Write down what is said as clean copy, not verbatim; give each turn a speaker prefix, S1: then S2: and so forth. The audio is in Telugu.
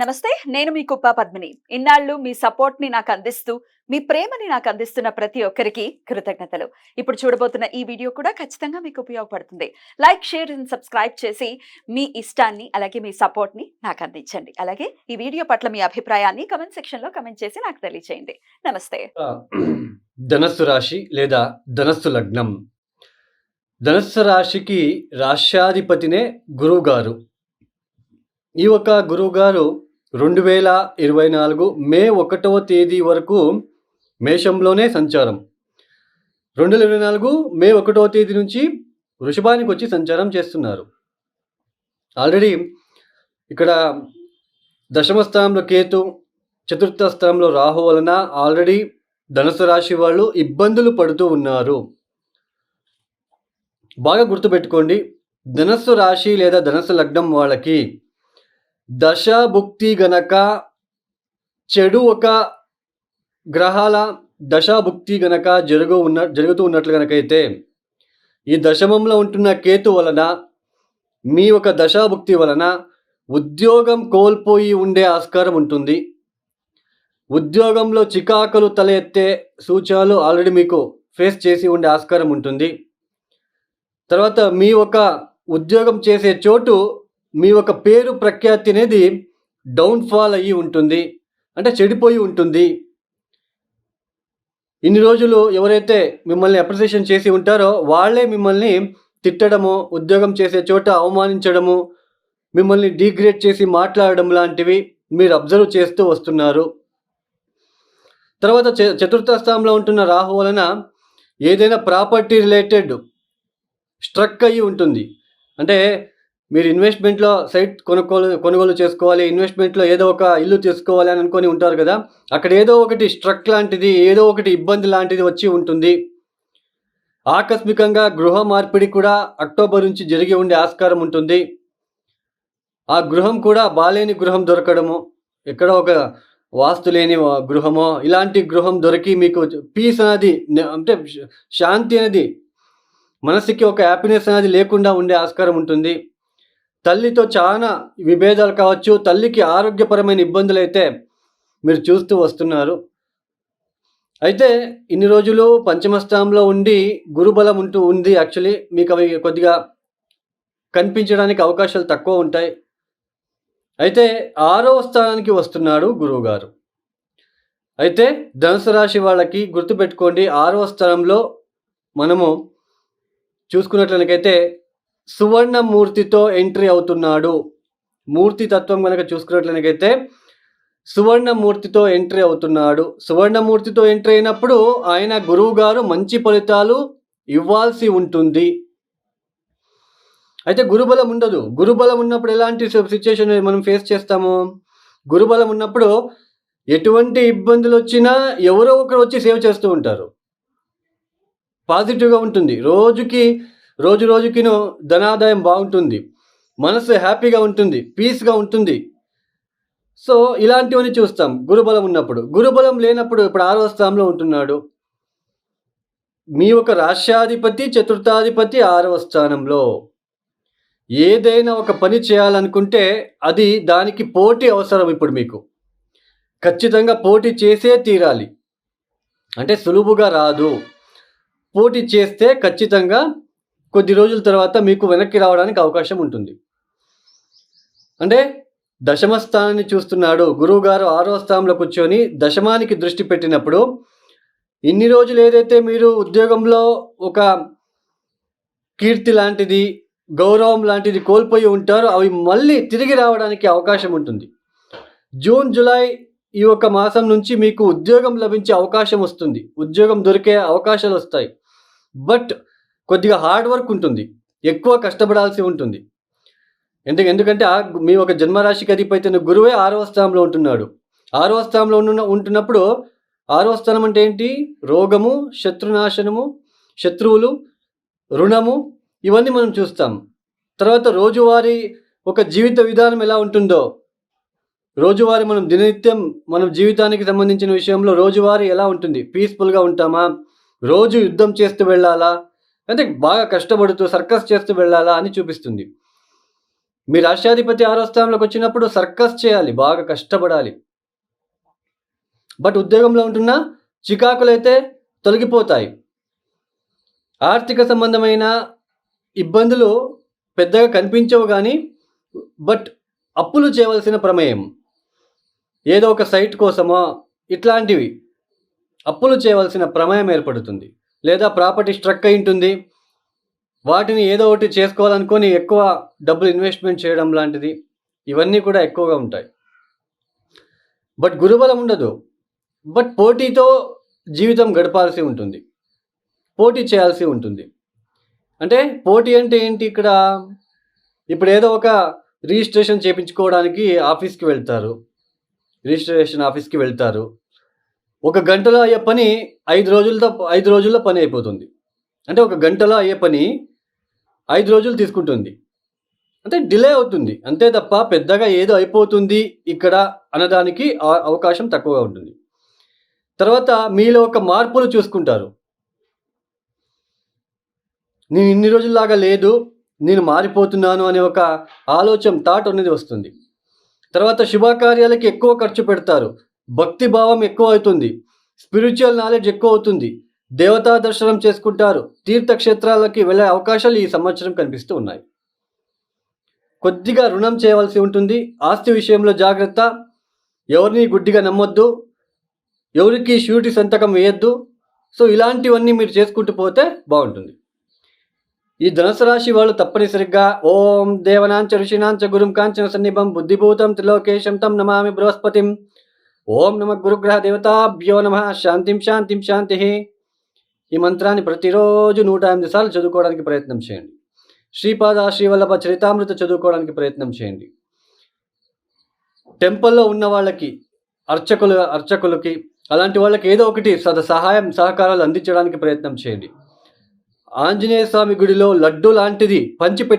S1: నమస్తే. నేను మీ కుప్ప పద్మిని. ఇన్నాళ్ళు మీ సపోర్ట్‌ని నాకందిస్తూ, మీ ప్రేమని నాకందిస్తున్న ప్రతి ఒక్కరికి కృతజ్ఞతలు. ఇప్పుడు చూడబోతున్న ఈ వీడియో కూడా ఖచ్చితంగా మీకు ఉపయోగపడుతుంది. లైక్, షేర్ అండ్ సబ్స్క్రైబ్ చేసి మీ ఇష్టాన్ని, అలాగే మీ సపోర్ట్‌ని నాకందించండి. అలాగే ఈ వీడియో పట్ల మీ అభిప్రాయాన్ని కామెంట్ సెక్షన్‌లో కామెంట్ చేసి నాకు తెలియజేయండి. నమస్తే.
S2: ధనస్సు రాశి లేదా ధనస్సు లగ్నం. ధనస్సు రాశికి రాశ్యాధిపతినే గురువుగారు. ఈ యొక్క గురువుగారు 2024 మే 1వ తేదీ వరకు మేషంలోనే సంచారం. 2024 మే 1వ తేదీ నుంచి వృషభానికి వచ్చి సంచారం చేస్తున్నారు. ఆల్రెడీ ఇక్కడ దశమ స్థానంలో కేతు, చతుర్థ స్థానంలో రాహు వలన ఆల్రెడీ ధనుసు రాశి వాళ్ళు ఇబ్బందులు పడుతూ ఉన్నారు. బాగా గుర్తుపెట్టుకోండి, ధనస్సు రాశి లేదా ధనస్సు లగ్నం వాళ్ళకి దశాభుక్తి గనక చెడు ఒక గ్రహాల దశాభుక్తి గనక జరుగుతూ ఉన్నట్లు గనకైతే ఈ దశమంలో ఉంటున్న కేతు వలన మీ ఒక దశాభుక్తి వలన ఉద్యోగం కోల్పోయి ఉండే ఆస్కారం ఉంటుంది. ఉద్యోగంలో చికాకులు తల ఎత్తే సూచనలు ఆల్రెడీ మీకు ఫేస్ చేసి ఉండే ఆస్కారం ఉంటుంది. తర్వాత మీ ఒక ఉద్యోగం చేసే చోటు మీ ఒక పేరు ప్రఖ్యాతి అనేది డౌన్ఫాల్ అయ్యి ఉంటుంది, అంటే చెడిపోయి ఉంటుంది. ఇన్ని రోజులు ఎవరైతే మిమ్మల్ని అప్రిసియేషన్ చేసి ఉంటారో వాళ్ళే మిమ్మల్ని తిట్టడము, ఉద్యోగం చేసే చోట అవమానించడము, మిమ్మల్ని డీగ్రేడ్ చేసి మాట్లాడడం లాంటివి మీరు అబ్జర్వ్ చేస్తూ వస్తున్నారు. తర్వాత చతుర్థ స్థానంలో ఉంటున్న రాహు వలన ఏదైనా ప్రాపర్టీ రిలేటెడ్ స్ట్రక్ అయ్యి ఉంటుంది. అంటే మీరు ఇన్వెస్ట్మెంట్లో సైట్ కొనుగోలు చేసుకోవాలి, ఇన్వెస్ట్మెంట్లో ఏదో ఒక ఇల్లు తీసుకోవాలి అని అనుకొని ఉంటారు కదా, అక్కడ ఏదో ఒకటి స్ట్రక్ లాంటిది, ఏదో ఒకటి ఇబ్బంది లాంటిది వచ్చి ఉంటుంది. ఆకస్మికంగా గృహ మార్పిడి కూడా అక్టోబర్ నుంచి జరిగి ఉండే ఆస్కారం ఉంటుంది. ఆ గృహం కూడా బాలేని గృహం దొరకడము, ఎక్కడో ఒక వాస్తు లేని గృహమో ఇలాంటి గృహం దొరికి మీకు పీస్ అనేది, అంటే శాంతి అనేది, మనసుకి ఒక హ్యాపీనెస్ అనేది లేకుండా ఉండే ఆస్కారం ఉంటుంది. తల్లితో చాలా విభేదాలు కావచ్చు, తల్లికి ఆరోగ్యపరమైన ఇబ్బందులు అయితే మీరు చూస్తూ వస్తున్నారు. అయితే ఇన్ని రోజులు పంచమ స్థానంలో ఉండి గురుబలం ఉంది. యాక్చువల్లీ మీకు అవి కొద్దిగా కనిపించడానికి అవకాశాలు తక్కువ ఉంటాయి. అయితే 6వ స్థానానికి వస్తున్నాడు గురువుగారు. అయితే ధనుసు రాశి వాళ్ళకి గుర్తుపెట్టుకోండి, 6వ స్థానంలో మనము చూసుకున్నట్లయితే సువర్ణమూర్తితో ఎంట్రీ అవుతున్నాడు. మూర్తి తత్వం కనుక చూసుకున్నట్లయితే సువర్ణమూర్తితో ఎంట్రీ అవుతున్నాడు. సువర్ణమూర్తితో ఎంట్రీ అయినప్పుడు ఆయన గురువు గారు మంచి ఫలితాలు ఇవ్వాల్సి ఉంటుంది. అయితే గురుబలం ఉండదు. గురుబలం ఉన్నప్పుడు ఎలాంటి సిచ్యుయేషన్ మనం ఫేస్ చేస్తాము? గురుబలం ఉన్నప్పుడు ఎటువంటి ఇబ్బందులు వచ్చినా ఎవరో ఒకరు వచ్చి సేవ్ చేస్తూ ఉంటారు. పాజిటివ్గా ఉంటుంది. రోజు రోజుకిను ధనాదాయం బాగుంటుంది, మనసు హ్యాపీగా ఉంటుంది, పీస్గా ఉంటుంది. సో ఇలాంటివన్నీ చూస్తాం గురుబలం ఉన్నప్పుడు. గురుబలం లేనప్పుడు ఇప్పుడు 6వ స్థానంలో ఉంటున్నాడు. మీ ఒక రాష్ట్రాధిపతి, చతుర్థాధిపతి 6వ స్థానంలో. ఏదైనా ఒక పని చేయాలనుకుంటే అది దానికి పోటీ అవసరం. ఇప్పుడు మీకు ఖచ్చితంగా పోటీ చేసే తీరాలి, అంటే సులువుగా రాదు. పోటీ చేస్తే ఖచ్చితంగా కొద్ది రోజుల తర్వాత మీకు వెనక్కి రావడానికి అవకాశం ఉంటుంది. అంటే దశమ స్థానాన్ని చూస్తున్నాడు గురువు గారు. 6వ స్థానంలో కూర్చొని దశమానికి దృష్టి పెట్టినప్పుడు ఇన్ని రోజులు ఏదైతే మీరు ఉద్యోగంలో ఒక కీర్తి లాంటిది, గౌరవం లాంటిది కోల్పోయి ఉంటారో అవి మళ్ళీ తిరిగి రావడానికి అవకాశం ఉంటుంది. జూన్, జూలై ఈ ఒక మాసం నుంచి మీకు ఉద్యోగం లభించే అవకాశం వస్తుంది. ఉద్యోగం దొరికే అవకాశాలు వస్తాయి. బట్ కొద్దిగా హార్డ్ వర్క్ ఉంటుంది, ఎక్కువ కష్టపడాల్సి ఉంటుంది. ఎందుకంటే మీ ఒక జన్మరాశికి అధిపతి గురువే 6వ స్థానంలో ఉంటున్నాడు. 6వ స్థానంలో ఉంటున్నప్పుడు 6వ స్థానం అంటే ఏంటి? రోగము, శత్రునాశనము, శత్రువులు, రుణము, ఇవన్నీ మనం చూస్తాం. తర్వాత రోజువారీ ఒక జీవిత విధానం ఎలా ఉంటుందో, రోజువారీ మనం దిననిత్యం మనం జీవితానికి సంబంధించిన విషయంలో రోజువారీ ఎలా ఉంటుంది? పీస్ఫుల్గా ఉంటామా? రోజు యుద్ధం చేస్తూ వెళ్ళాలా, అంటే బాగా కష్టపడుతూ సర్కస్ చేస్తూ వెళ్ళాలా అని చూపిస్తుంది. మీ రాష్ట్రాధిపతి 6వ స్థానంలోకి వచ్చినప్పుడు సర్కస్ చేయాలి, బాగా కష్టపడాలి. బట్ ఉద్యోగంలో ఉంటున్న చికాకులైతే తొలగిపోతాయి. ఆర్థిక సంబంధమైన ఇబ్బందులు పెద్దగా కనిపించవు కానీ బట్ అప్పులు చేయవలసిన ప్రమేయం, ఏదో ఒక సైట్ కోసమో ఇట్లాంటివి అప్పులు చేయవలసిన ప్రమేయం ఏర్పడుతుంది. లేదా ప్రాపర్టీ స్ట్రక్ అయి ఉంటుంది, వాటిని ఏదో ఒకటి చేసుకోవాలనుకొని ఎక్కువ డబ్బులు ఇన్వెస్ట్మెంట్ చేయడం లాంటిది, ఇవన్నీ కూడా ఎక్కువగా ఉంటాయి. బట్ గురుబలం ఉండదు. బట్ పోటీతో జీవితం గడపాల్సి ఉంటుంది, పోటీ చేయాల్సి ఉంటుంది. అంటే పోటీ అంటే ఏంటి ఇక్కడ? ఇప్పుడు ఏదో ఒక రిజిస్ట్రేషన్ చేయించుకోవడానికి ఆఫీస్కి వెళ్తారు, రిజిస్ట్రేషన్ ఆఫీస్కి వెళ్తారు. 1 గంటలో అయ్యే పని 5 రోజుల్లో పని అయిపోతుంది. అంటే 1 గంటలో అయ్యే పని 5 రోజులు తీసుకుంటుంది. అంటే డిలే అవుతుంది అంతే తప్ప పెద్దగా ఏదో అయిపోతుంది ఇక్కడ అనడానికి అవకాశం తక్కువగా ఉంటుంది. తర్వాత మీలో ఒక మార్పులు చూసుకుంటారు. నేను ఇన్ని రోజుల్లాగా లేదు, నేను మారిపోతున్నాను అనే ఒక థాట్ అనేది వస్తుంది. తర్వాత శుభకార్యాలకి ఎక్కువ ఖర్చు పెడతారు, భక్తి భావం ఎక్కువ అవుతుంది, స్పిరిచువల్ నాలెడ్జ్ ఎక్కువ అవుతుంది, దేవతా దర్శనం చేసుకుంటారు, తీర్థక్షేత్రాలకి వెళ్ళే అవకాశాలు ఈ సంవత్సరం కనిపిస్తూ ఉన్నాయి. కొద్దిగా రుణం చేయవలసి ఉంటుంది. ఆస్తి విషయంలో జాగ్రత్త, ఎవరిని గుడ్డిగా నమ్మొద్దు, ఎవరికి షూరిటీ సంతకం వేయొద్దు. సో ఇలాంటివన్నీ మీరు చేసుకుంటూ పోతే బాగుంటుంది. ఈ ధనుసు రాశి వాళ్ళు తప్పనిసరిగా ఓం దేవనాంచ ఋషినాంచ గురుం కాంచన సన్నిభం బుద్ధిభూతం త్రిలోకేశం తం నమామి బృహస్పతిం ఓం నమ గురుగ్రహ దేవతాభ్యో నమ శాంతిం శాంతిం శాంతి. ఈ మంత్రాన్ని ప్రతిరోజు 108 సార్లు చదువుకోవడానికి ప్రయత్నం చేయండి. శ్రీపాద శ్రీవల్లభ చరితామృత చదువుకోవడానికి ప్రయత్నం చేయండి. టెంపుల్లో ఉన్న వాళ్ళకి, అర్చకులకి అలాంటి వాళ్ళకి ఏదో ఒకటి సహాయం సహకారాలు అందించడానికి ప్రయత్నం చేయండి. ఆంజనేయ స్వామి గుడిలో లడ్డు లాంటిది పంచిపెట్టి